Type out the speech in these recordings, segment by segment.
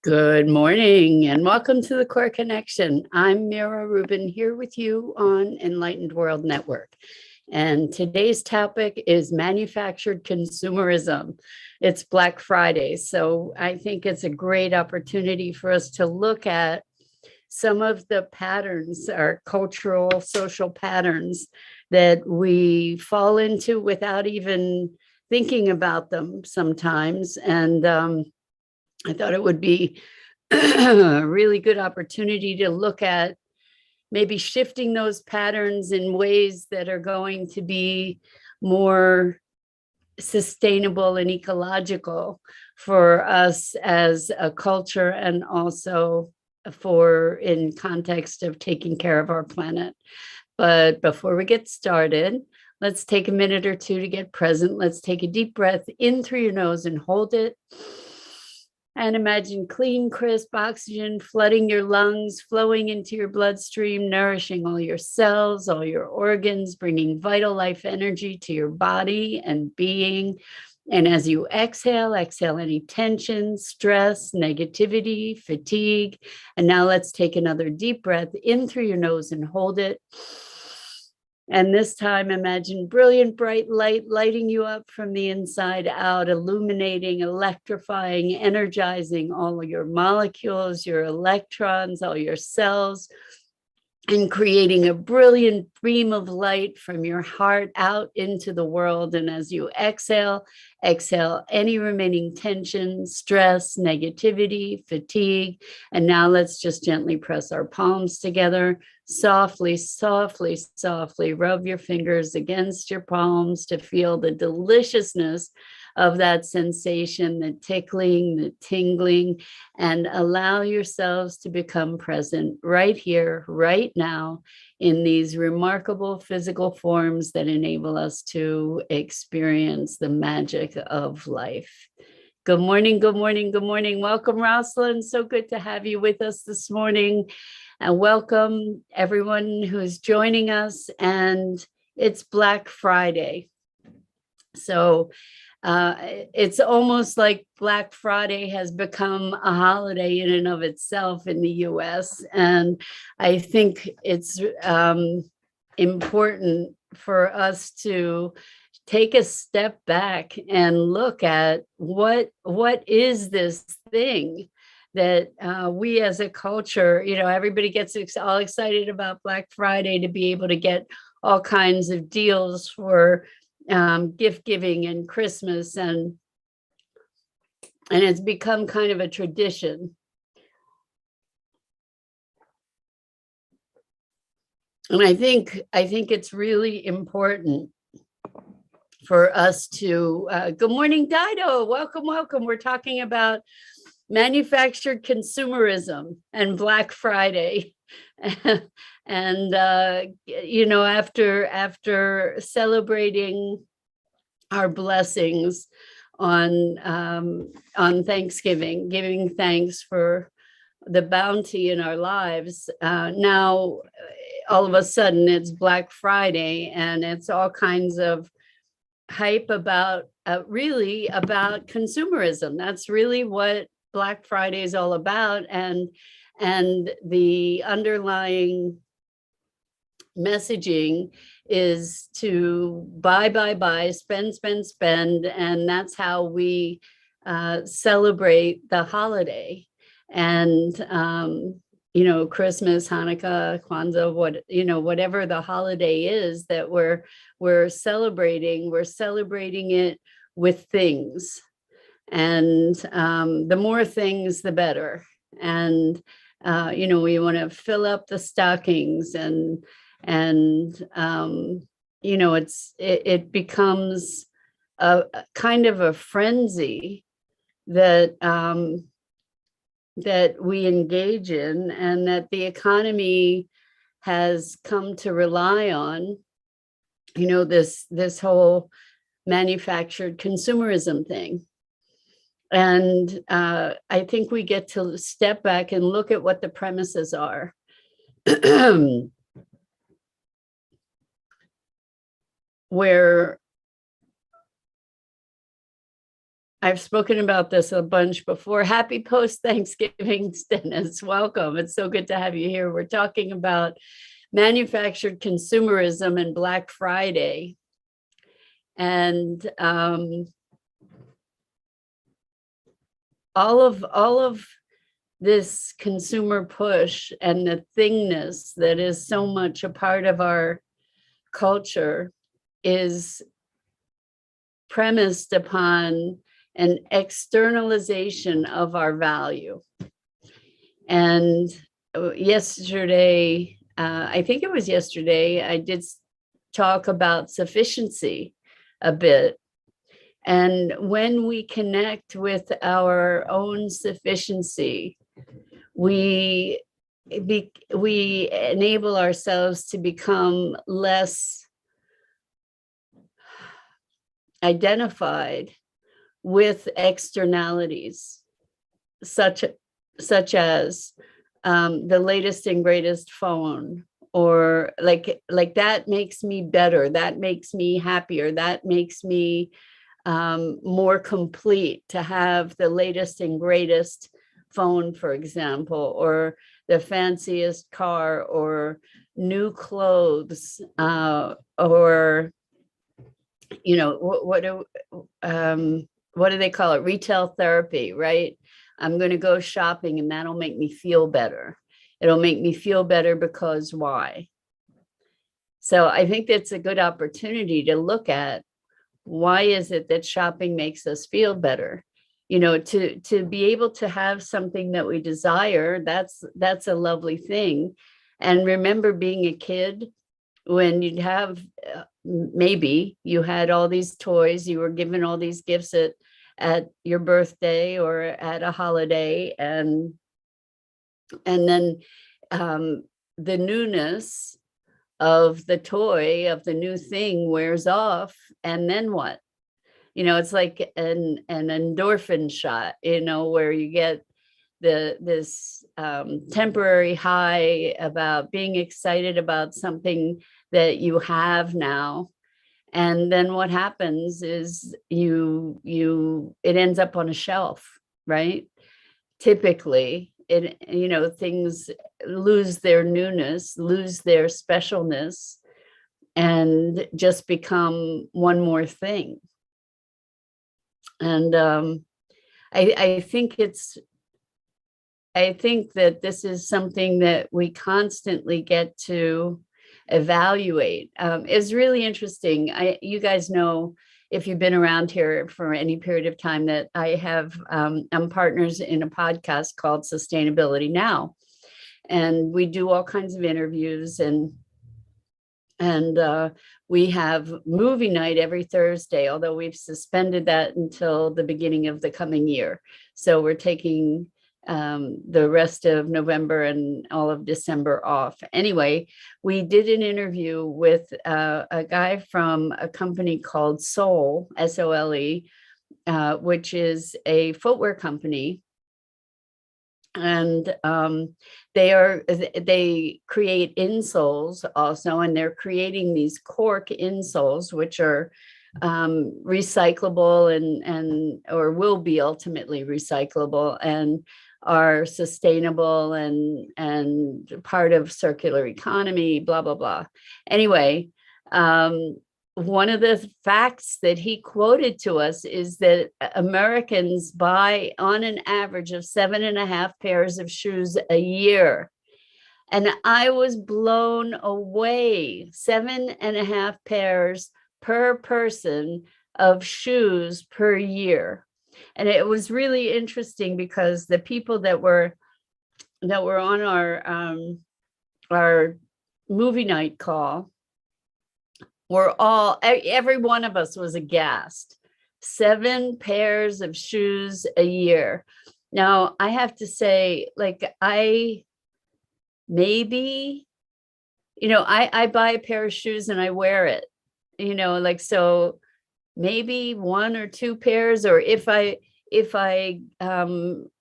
Good morning and welcome to the Core Connection. I'm Mira Rubin here with you on Enlightened World Network. And today's topic is manufactured consumerism. It's Black Friday, so I think it's a great opportunity for us to look at some of the patterns, our cultural, social patterns that we fall into without even thinking about them sometimes. And I thought it would be a really good opportunity to look at maybe shifting those patterns in ways that are going to be more sustainable and ecological for us as a culture, and also for in context of taking care of our planet. But before we get started, let's take a minute or two to get present. Let's take a deep breath in through your nose and hold it. And imagine clean, crisp oxygen flooding your lungs, flowing into your bloodstream, nourishing all your cells, all your organs, bringing vital life energy to your body and being. And as you exhale, exhale any tension, stress, negativity, fatigue. And now let's take another deep breath in through your nose and hold it. And this time, imagine brilliant, bright light lighting you up from the inside out, illuminating, electrifying, energizing all of your molecules, your electrons, all your cells, and creating a brilliant beam of light from your heart out into the world. And as you exhale, exhale any remaining tension, stress, negativity, fatigue. And now let's just gently press our palms together. Softly, softly, softly rub your fingers against your palms to feel the deliciousness of that sensation, the tickling, the tingling, and allow yourselves to become present right here, right now, in these remarkable physical forms that enable us to experience the magic of life. Good morning, good morning, good morning. Welcome, Rosalind. So good to have you with us this morning. And welcome everyone who's joining us. And it's Black Friday. So it's almost like Black Friday has become a holiday in and of itself in the US. And I think it's important for us to take a step back and look at what is this thing that we as a culture, everybody gets all excited about Black Friday to be able to get all kinds of deals for gift giving and Christmas, and it's become kind of a tradition. And I think it's really important for us to, good morning, Dido, welcome, welcome. We're talking about manufactured consumerism and Black Friday. And after celebrating our blessings on Thanksgiving, giving thanks for the bounty in our lives, now all of a sudden it's Black Friday, and it's all kinds of hype about really about consumerism. That's really what Black Friday is all about, and the underlying messaging is to buy, spend, and that's how we celebrate the holiday. And Christmas, Hanukkah, Kwanzaa, whatever the holiday is that we're celebrating it with things. And the more things, the better. And we want to fill up the stockings, and it becomes a kind of a frenzy that we engage in, and that the economy has come to rely on. This whole manufactured consumerism thing. And I think we get to step back and look at what the premises are. Where I've spoken about this a bunch before. Happy post-Thanksgiving, Dennis. Welcome. It's so good to have you here. We're talking about manufactured consumerism and Black Friday. And all of this consumer push and the thingness that is so much a part of our culture is premised upon an externalization of our value. And yesterday, I think it was yesterday, I did talk about sufficiency a bit. And when we connect with our own sufficiency, we enable ourselves to become less identified with externalities, such as the latest and greatest phone, or like that makes me better, that makes me happier, that makes me more complete to have the latest and greatest phone, for example, or the fanciest car, or new clothes, or what do they call it? Retail therapy, right? I'm going to go shopping and that'll make me feel better. It'll make me feel better because why? So I think that's a good opportunity to look at, why is it that shopping makes us feel better? To be able to have something that we desire, that's a lovely thing. And remember being a kid, when you'd have, maybe you had all these toys, you were given all these gifts at your birthday or at a holiday, and then the newness of the toy, of the new thing, wears off, and then what? It's like an endorphin shot, where you get this temporary high about being excited about something that you have now. And then what happens is it ends up on a shelf, right? Typically, things lose their newness, lose their specialness, and just become one more thing. And I think that this is something that we constantly get to evaluate. It's really interesting. You guys know, if you've been around here for any period of time, that I have, I'm partners in a podcast called Sustainability Now. And we do all kinds of interviews, and we have movie night every Thursday, although we've suspended that until the beginning of the coming year. So we're taking the rest of November and all of December off. Anyway, we did an interview with a guy from a company called Sole, S-O-L-E, which is a footwear company. And they create insoles also, and they're creating these cork insoles, which are recyclable and or will be ultimately recyclable, and are sustainable and part of circular economy, blah, blah, blah. Anyway, one of the facts that he quoted to us is that Americans buy on an average of 7.5 pairs of shoes a year. And I was blown away. 7.5 pairs per person of shoes per year. And it was really interesting because the people that were on our movie night call were every one of us was aghast. 7 pairs of shoes a year. Now, I have to say, I buy a pair of shoes and I wear it, so maybe 1 or 2 pairs, or if I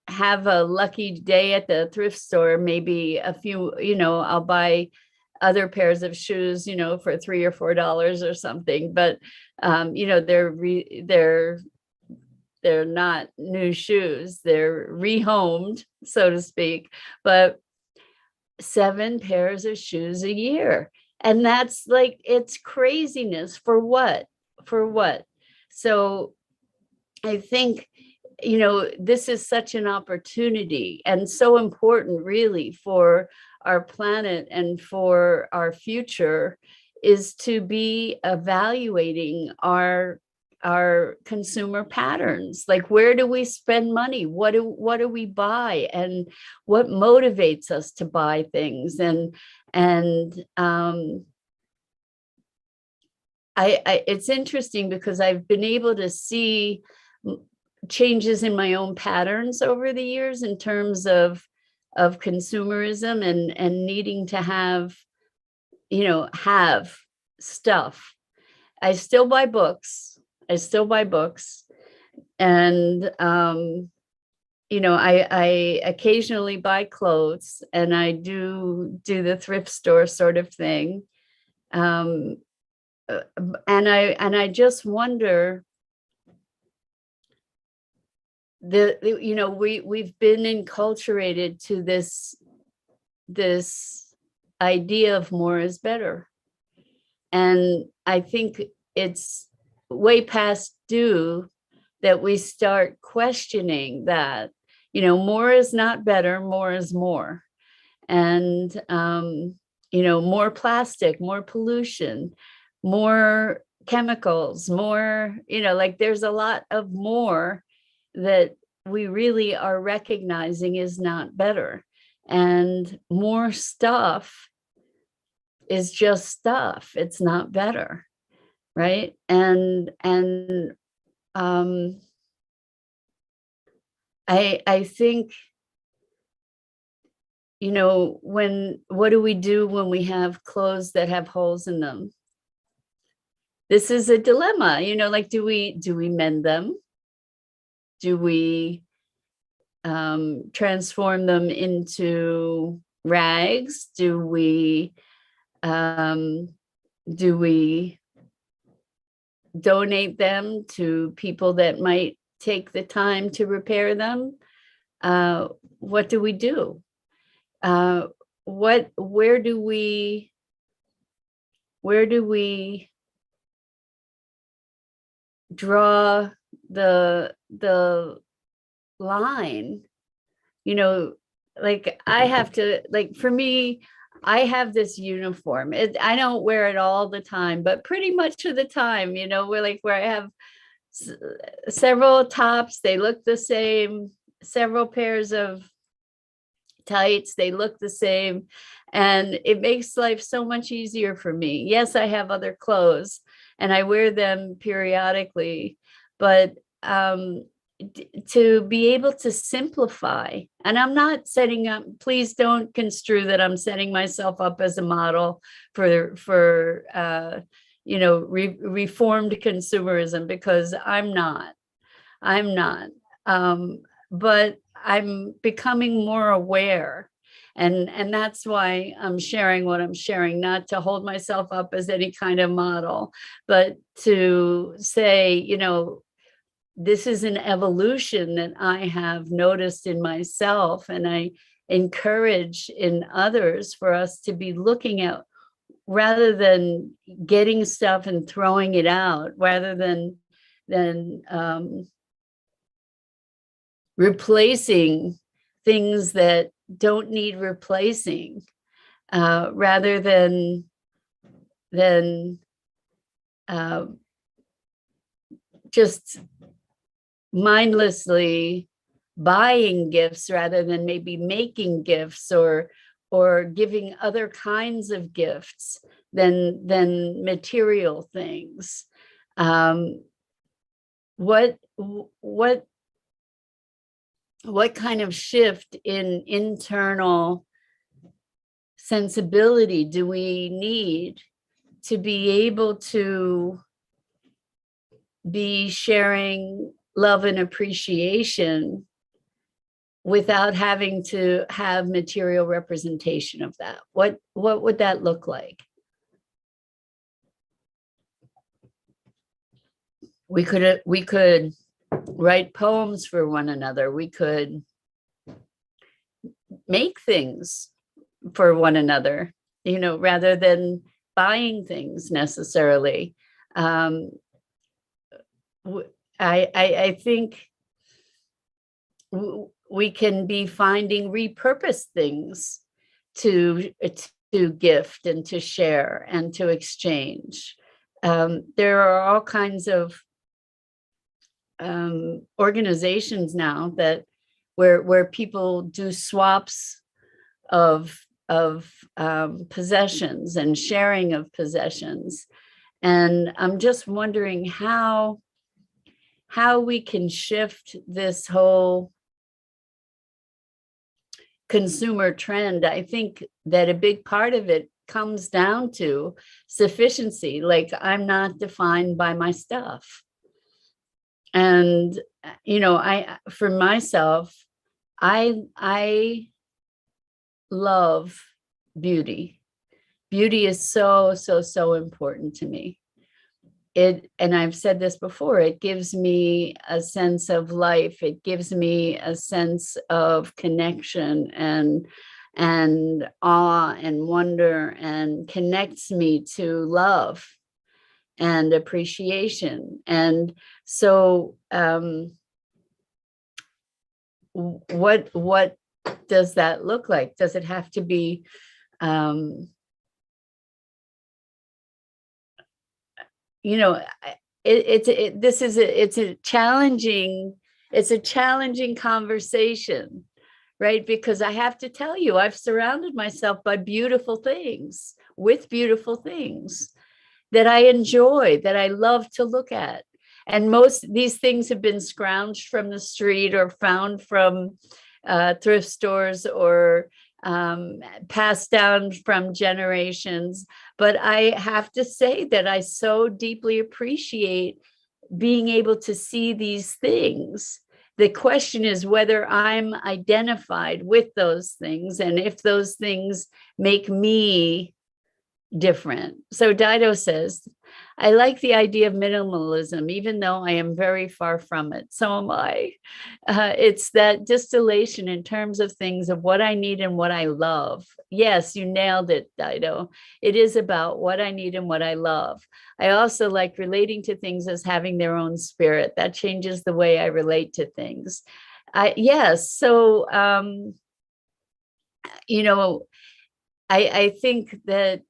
have a lucky day at the thrift store, maybe a few, I'll buy other pairs of shoes, for $3 or $4 or something. But, they're they're not new shoes, they're rehomed, so to speak, but 7 pairs of shoes a year. And that's like, it's craziness. For what? For what? So I think, you know, this is such an opportunity and so important really for our planet and for our future, is to be evaluating our consumer patterns. Like, where do we spend money? What do we buy, and what motivates us to buy things? And it's interesting because I've been able to see changes in my own patterns over the years in terms of consumerism and needing to have, you know, have stuff. I still buy books. And you know, I occasionally buy clothes, and I do the thrift store sort of thing. And I just wonder, you know, we've been enculturated to this idea of more is better. And I think it's way past due that we start questioning that, you know, more is not better, more is more. And, you know, more plastic, more pollution, more chemicals, more, you know, like there's a lot of more that we really are recognizing is not better. And more stuff is just stuff. It's not better. Right. And I think, you know, what do we do when we have clothes that have holes in them? This is a dilemma, you know, like, do we mend them? Do we transform them into rags? Do we donate them to people that might take the time to repair them? What do we do? Where do we draw the line? You know, like, I have to, like, for me, I have this uniform. I don't wear it all the time, but pretty much of the time, you know, where I have several tops, they look the same, several pairs of tights, they look the same, and it makes life so much easier for me. Yes, I have other clothes and I wear them periodically, but to be able to simplify. And I'm not setting up, please don't construe that I'm setting myself up as a model for you know, reformed consumerism, because I'm not. But I'm becoming more aware. And that's why I'm sharing what I'm sharing, not to hold myself up as any kind of model, but to say, you know, this is an evolution that I have noticed in myself, and I encourage in others for us to be looking at, rather than getting stuff and throwing it out, rather than replacing things that don't need replacing, rather than just mindlessly buying gifts, rather than maybe making gifts or giving other kinds of gifts than material things. What kind of shift in internal sensibility do we need to be able to be sharing love and appreciation without having to have material representation of that? What would that look like? We could write poems for one another. We could make things for one another, rather than buying things necessarily. I think we can be finding repurposed things to gift and to share and to exchange. There are all kinds of organizations now that where people do swaps of possessions and sharing of possessions. And I'm just wondering how we can shift this whole consumer trend. I think that a big part of it comes down to sufficiency. Like, I'm not defined by my stuff. And, for myself, I love beauty. Beauty is so, so, so important to me. And I've said this before, it gives me a sense of life. It gives me a sense of connection and awe and wonder, and connects me to love and appreciation. And so what does that look like? Does it have to be it's a challenging conversation, right? Because I have to tell you, I've surrounded myself by beautiful things, with beautiful things that I enjoy, that I love to look at. And most these things have been scrounged from the street or found from thrift stores, or passed down from generations. But I have to say that I so deeply appreciate being able to see these things. The question is whether I'm identified with those things, and if those things make me different. So Dido says, I like the idea of minimalism, even though I am very far from it. So am I. It's that distillation in terms of things, of what I need and what I love. Yes, you nailed it, Dido. It is about what I need and what I love. I also like relating to things as having their own spirit. That changes the way I relate to things. Yes. So, I think that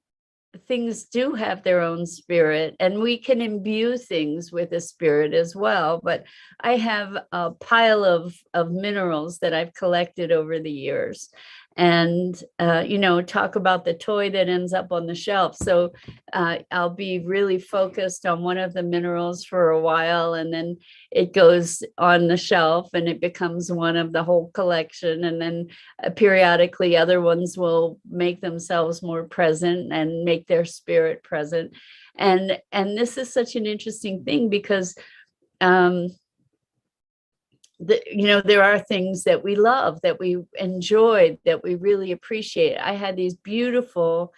things do have their own spirit, and we can imbue things with a spirit as well. But I have a pile of minerals that I've collected over the years, and talk about the toy that ends up on the shelf. So I'll be really focused on one of the minerals for a while, and then it goes on the shelf and it becomes one of the whole collection. And then periodically other ones will make themselves more present and make their spirit present. And this is such an interesting thing, because there are things that we love, that we enjoy, that we really appreciate. I had a beautiful,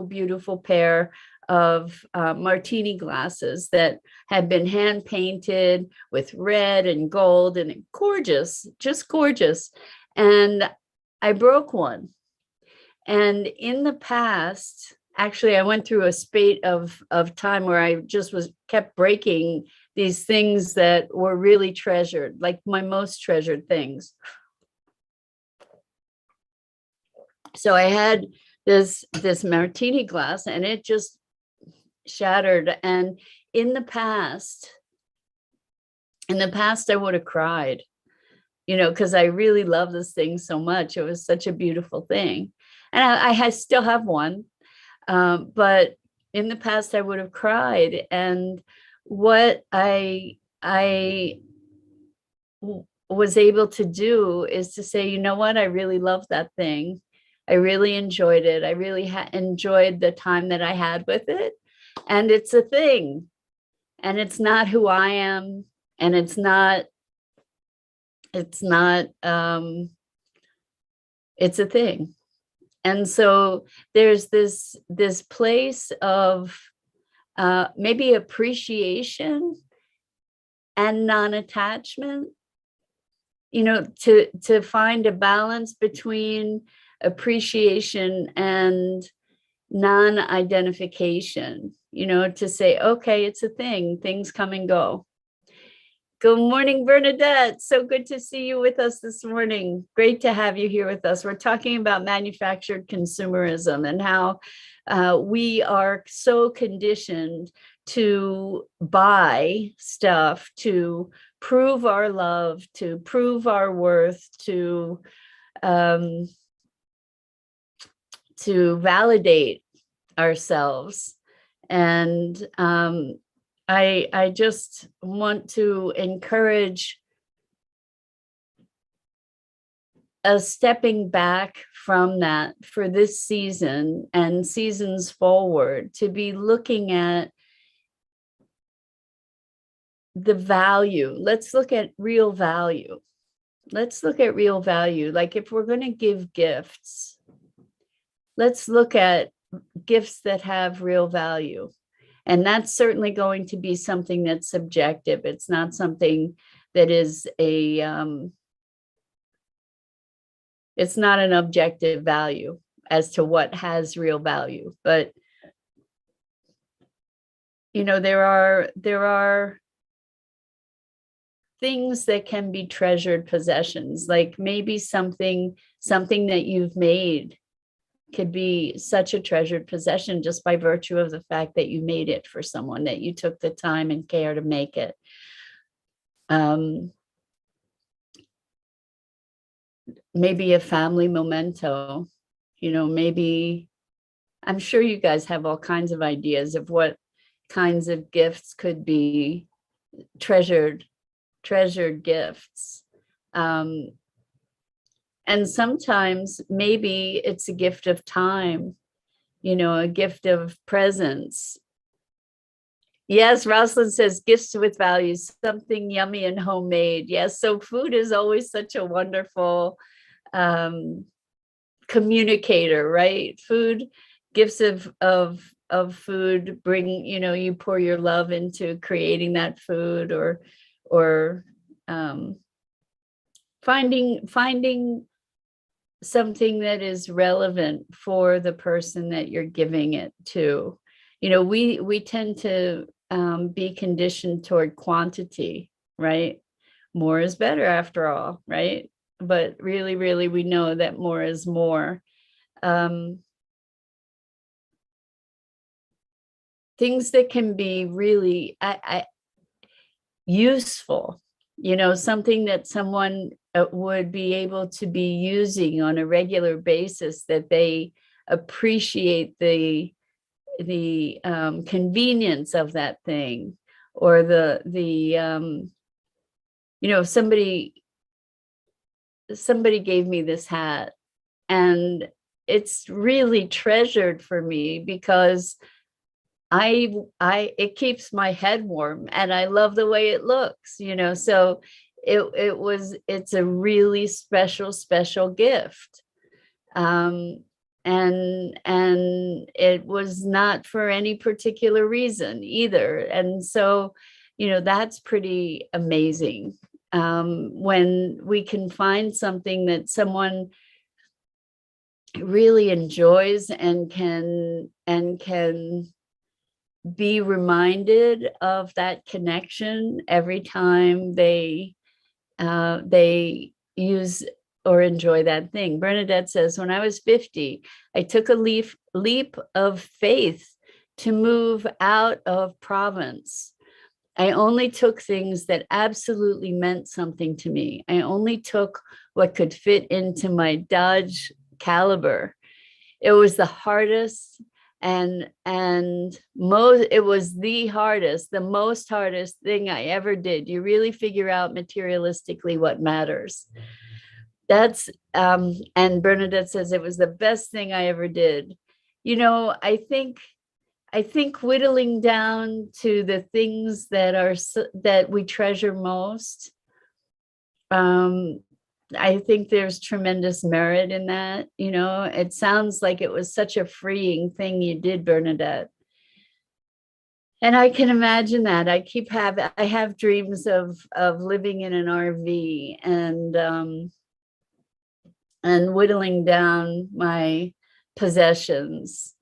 beautiful pair of martini glasses that had been hand painted with red and gold, and gorgeous, just gorgeous. And I broke one. And in the past, actually, I went through a spate of time where I just kept breaking these things that were really treasured, like my most treasured things. So I had this martini glass, and it just shattered. And in the past, I would have cried, because I really love this thing so much. It was such a beautiful thing. And I still have one. But in the past, I would have cried. And what I was able to do is to say, you know what, I really love that thing. I really enjoyed it. I really enjoyed the time that I had with it. And it's a thing. And it's not who I am. And it's a thing. And so there's this place of maybe appreciation and non-attachment, to find a balance between appreciation and non-identification, to say, okay, it's a thing, things come and go. Good morning, Bernadette. So good to see you with us this morning. Great to have you here with us. We're talking about manufactured consumerism and how we are so conditioned to buy stuff, to prove our love, to prove our worth, to validate ourselves. And I just want to encourage a stepping back from that for this season and seasons forward, to be looking at the value. Let's look at real value. Let's look at real value. Like if we're going to give gifts, let's look at gifts that have real value. And that's certainly going to be something that's subjective. It's not something that is it's not an objective value as to what has real value. But, there are things that can be treasured possessions, like maybe something that you've made could be such a treasured possession just by virtue of the fact that you made it for someone, that you took the time and care to make it. Maybe a family memento, maybe, I'm sure you guys have all kinds of ideas of what kinds of gifts could be treasured gifts. And sometimes maybe it's a gift of time, a gift of presence. Yes, Rosalind says gifts with values, something yummy and homemade. Yes, so food is always such a wonderful communicator, right? Food, gifts of food bring, you pour your love into creating that food, or finding something that is relevant for the person that you're giving it to. We tend to be conditioned toward quantity, right? More is better after all, right? But really, really, we know that more is more. Things that can be really useful, something that someone would be able to be using on a regular basis, that they appreciate the convenience of that thing, or somebody gave me this hat and it's really treasured for me because it keeps my head warm and I love the way it looks, so it's a really special gift. And it was not for any particular reason either. And so, that's pretty amazing. When we can find something that someone really enjoys and can be reminded of that connection every time they use or enjoy that thing. Bernadette says, when I was 50, I took a leap of faith to move out of Provence. I only took things that absolutely meant something to me. I only took what could fit into my Dodge Caliber. It was the hardest the most hardest thing I ever did. You really figure out materialistically what matters. That's and Bernadette says it was the best thing I ever did. I think whittling down to the things that we treasure most, I think there's tremendous merit in that. It sounds like it was such a freeing thing you did, Bernadette. And I can imagine that. I have dreams of living in an RV and whittling down my possessions.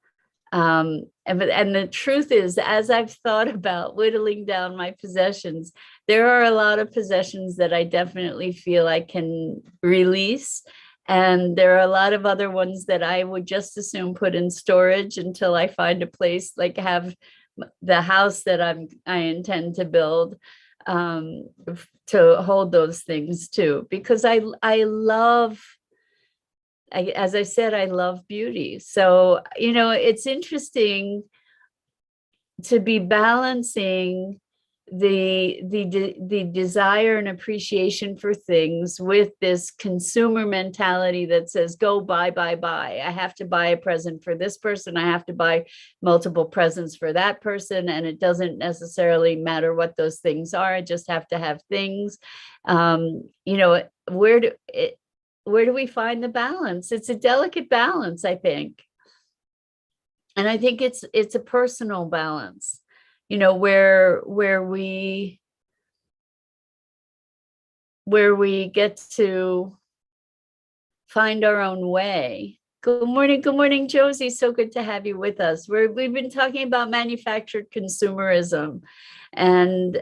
And the truth is, as I've thought about whittling down my possessions, there are a lot of possessions that I definitely feel I can release. And there are a lot of other ones that I would just as soon put in storage until I find a place, like have the house that I intend to build, to hold those things too, because I love, as I said, I love beauty. So, it's interesting to be balancing the desire and appreciation for things with this consumer mentality that says, go buy, buy, buy. I have to buy a present for this person. I have to buy multiple presents for that person. And it doesn't necessarily matter what those things are. I just have to have things. Where do we find the balance? It's a delicate balance, I think. And I think it's a personal balance, where we get to find our own way. Good morning, Josie. So good to have you with us. We've been talking about manufactured consumerism and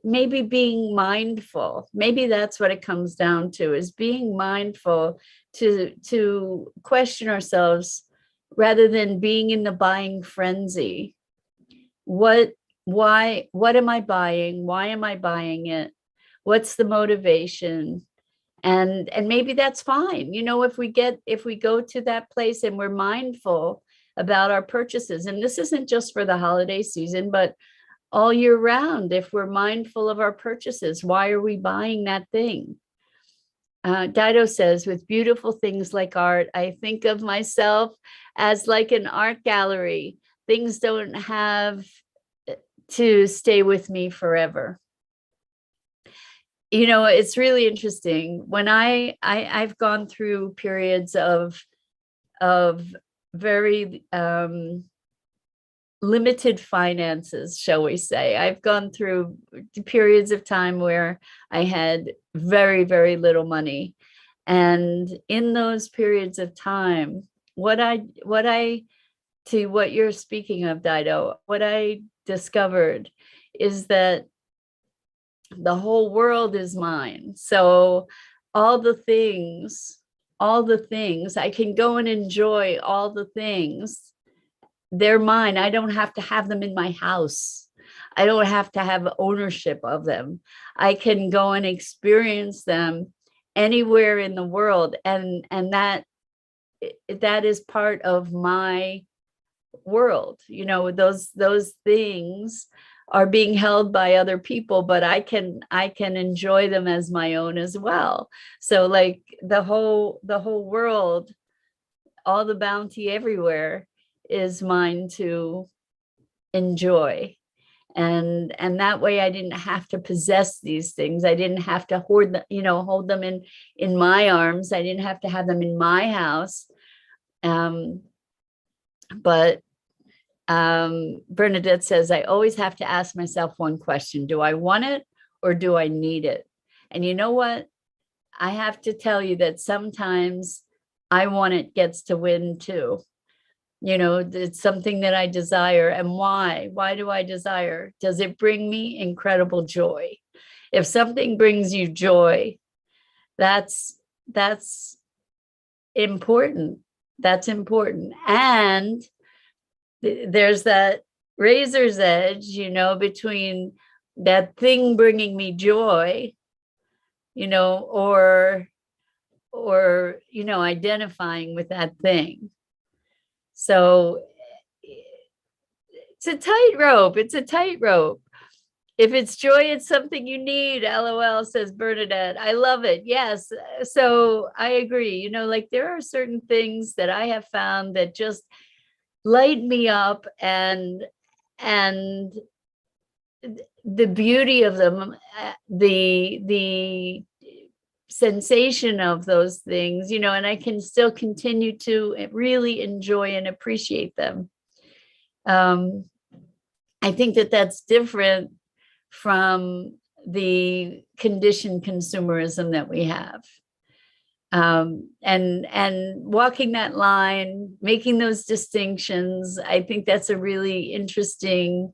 maybe being mindful. Maybe that's what it comes down to, is being mindful to question ourselves rather than being in the buying frenzy. What am I buying? Why am I buying it? What's the motivation? And maybe that's fine. If we go to that place and we're mindful about our purchases, and this isn't just for the holiday season, but all year round, if we're mindful of our purchases, why are we buying that thing? Dido says, with beautiful things like art, I think of myself as like an art gallery. Things don't have to stay with me forever. It's really interesting. When I've gone through periods of very limited finances, shall we say. I've gone through periods of time where I had very, very little money. And in those periods of time, to what you're speaking of, Dido, what I discovered is that the whole world is mine. So all the things, I can go and enjoy all the things. They're mine. I don't have to have them in my house. I don't have to have ownership of them. I can go and experience them anywhere in the world. And that is part of my world. Those things are being held by other people, but I can enjoy them as my own as well. So like the whole world, all the bounty everywhere is mine to enjoy. And that way I didn't have to possess these things. I didn't have to hoard them, hold them in my arms. I didn't have to have them in my house. But Bernadette says, I always have to ask myself one question: do I want it or do I need it? And you know what? I have to tell you that sometimes I want it gets to win too. It's something that I desire. And why? Why do I desire? Does it bring me incredible joy? If something brings you joy, that's important. That's important. And there's that razor's edge, between that thing bringing me joy, or identifying with that thing. So it's a tightrope. It's a tightrope. If it's joy, it's something you need. LOL, says Bernadette. I love it. Yes. So I agree. Like there are certain things that I have found that just light me up, and the beauty of them, the sensation of those things, and I can still continue to really enjoy and appreciate them. I think that that's different from the conditioned consumerism that we have. And walking that line, making those distinctions, I think that's a really interesting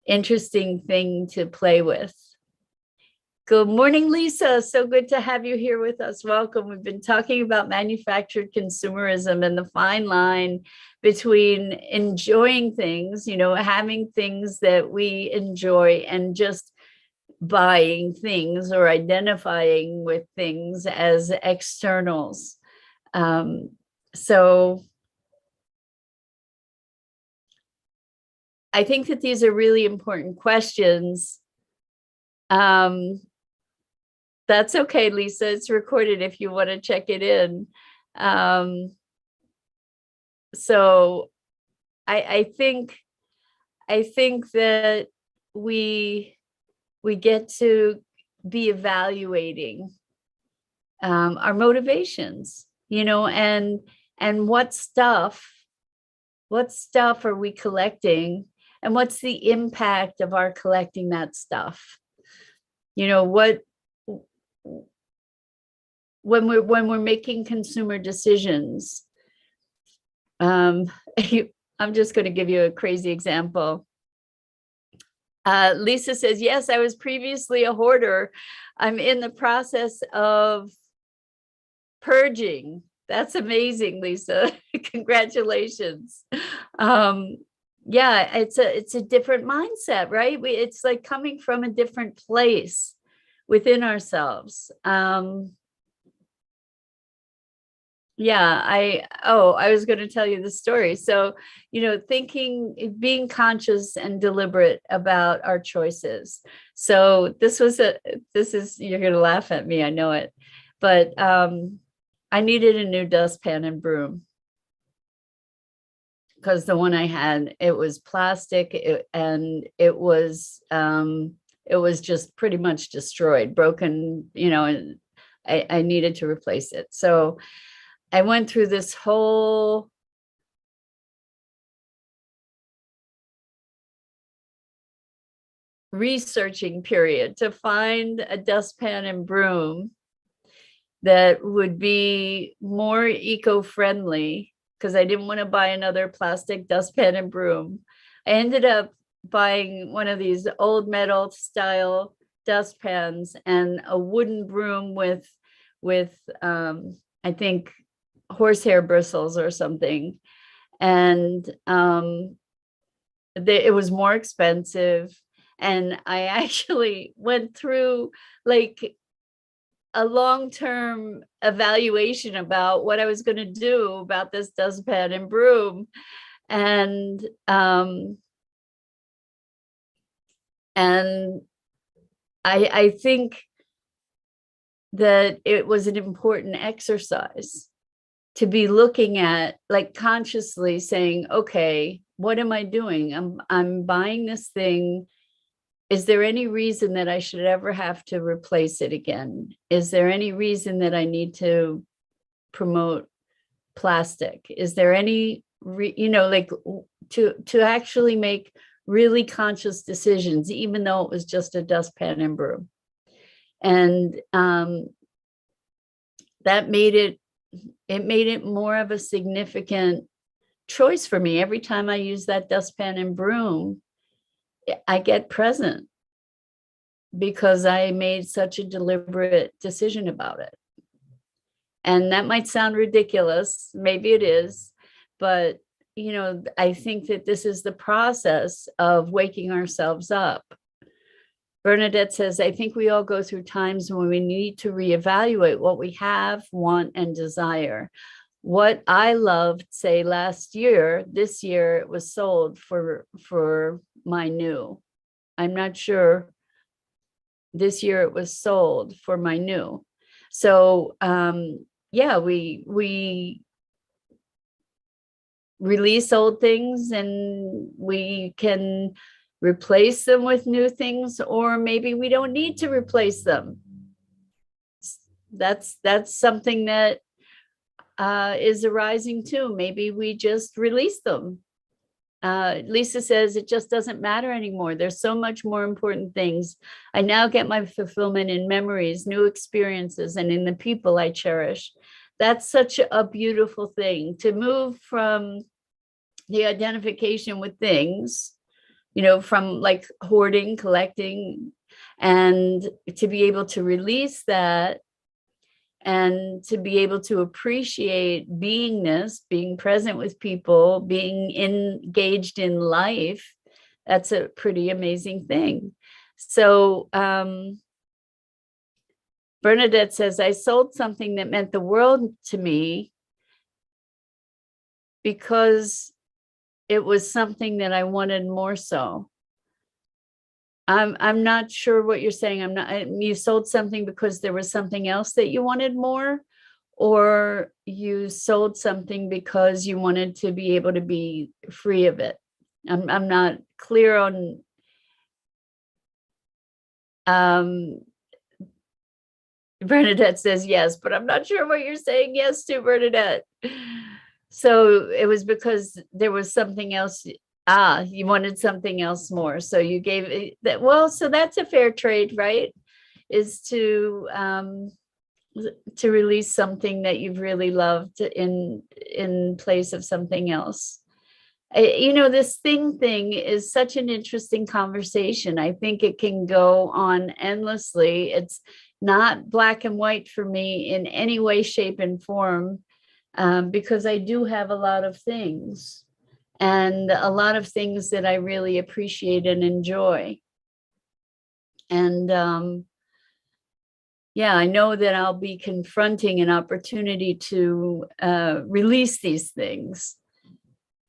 thing to play with. Good morning, Lisa. So good to have you here with us. Welcome. We've been talking about manufactured consumerism and the fine line between enjoying things, having things that we enjoy, and just buying things or identifying with things as externals. So I think that these are really important questions. That's okay, Lisa. It's recorded if you want to check it in. So I think that we get to be evaluating our motivations, and what stuff are we collecting, and what's the impact of our collecting that stuff? When we're making consumer decisions, I'm just going to give you a crazy example. Lisa says, yes, I was previously a hoarder. I'm in the process of purging. That's amazing, Lisa. Congratulations. Yeah, it's a different mindset, right? It's like coming from a different place within ourselves. Yeah, I was going to tell you the story. So, being conscious and deliberate about our choices. So you're going to laugh at me, I know it, but I needed a new dustpan and broom, because the one I had, it was plastic, and it was just pretty much destroyed, broken, and I needed to replace it. So I went through this whole researching period to find a dustpan and broom that would be more eco-friendly, because I didn't want to buy another plastic dustpan and broom. I ended up buying one of these old metal style dustpans and a wooden broom with I think horsehair bristles or something. And it was more expensive. And I actually went through like a long-term evaluation about what I was going to do about this dustpan and broom. And I think that it was an important exercise to be looking at, like, consciously saying, okay, what am I doing? I'm buying this thing. Is there any reason that I should ever have to replace it again? Is there any reason that I need to promote plastic? Is there any, to actually make really conscious decisions, even though it was just a dustpan and broom? And that made it more of a significant choice for me. Every time I use that dustpan and broom, I get present, because I made such a deliberate decision about it. And that might sound ridiculous, maybe it is, but I think that this is the process of waking ourselves up. Bernadette says, I think we all go through times when we need to reevaluate what we have, want, and desire. What I loved, say, last year, this year it was sold for my new. I'm not sure. This year it was sold for my new. So yeah, we release old things, and we can replace them with new things, or maybe we don't need to replace them. That's something that is arising too. Maybe we just release them. Lisa says it just doesn't matter anymore. There's so much more important things. I now get my fulfillment in memories, new experiences, and in the people I cherish. That's such a beautiful thing, to move from the identification with things, from like hoarding, collecting, and to be able to release that and to be able to appreciate beingness, being present with people, being engaged in life. That's a pretty amazing thing. So Bernadette says, I sold something that meant the world to me because it was something that I wanted more so. I'm not sure what you're saying. You sold something because there was something else that you wanted more, or you sold something because you wanted to be able to be free of it. I'm not clear on Bernadette says yes, but I'm not sure what you're saying yes to, Bernadette. So it was because there was something else. You wanted something else more. So you gave it that. Well, so that's a fair trade, right? Is to release something that you've really loved in place of something else. This thing is such an interesting conversation. I think it can go on endlessly. It's not black and white for me in any way, shape, and form, because I do have a lot of things. And a lot of things that I really appreciate and enjoy. And I know that I'll be confronting an opportunity to release these things.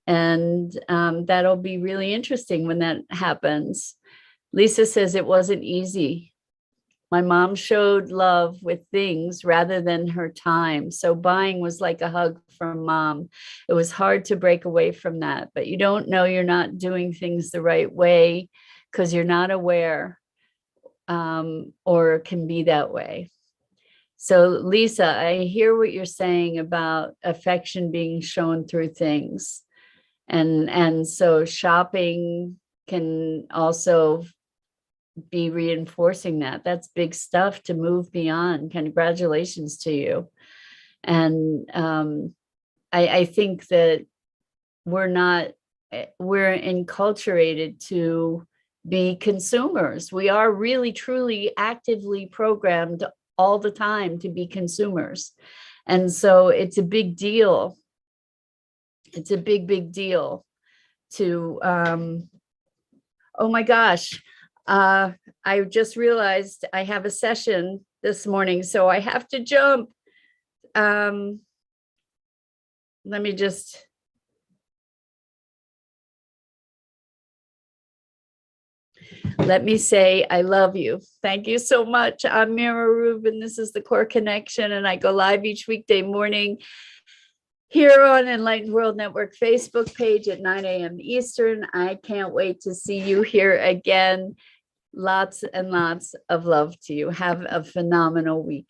And that'll be really interesting when that happens. Lisa says it wasn't easy. My mom showed love with things rather than her time. So buying was like a hug from mom. It was hard to break away from that, but you don't know you're not doing things the right way because you're not aware, or can be that way. So Lisa, I hear what you're saying about affection being shown through things. And so shopping can also be reinforcing that. That's big stuff to move beyond. Congratulations to you. And I think that we're enculturated to be consumers. We are really, truly, actively programmed all the time to be consumers. And so it's a big deal. It's a big deal to, oh my gosh, I just realized I have a session this morning, so I have to jump. Let me say, I love you. Thank you so much. I'm Mira Rubin. This is the Core Connection, and I go live each weekday morning here on Enlightened World Network Facebook page at 9 a.m. Eastern. I can't wait to see you here again. Lots and lots of love to you. Have a phenomenal weekend.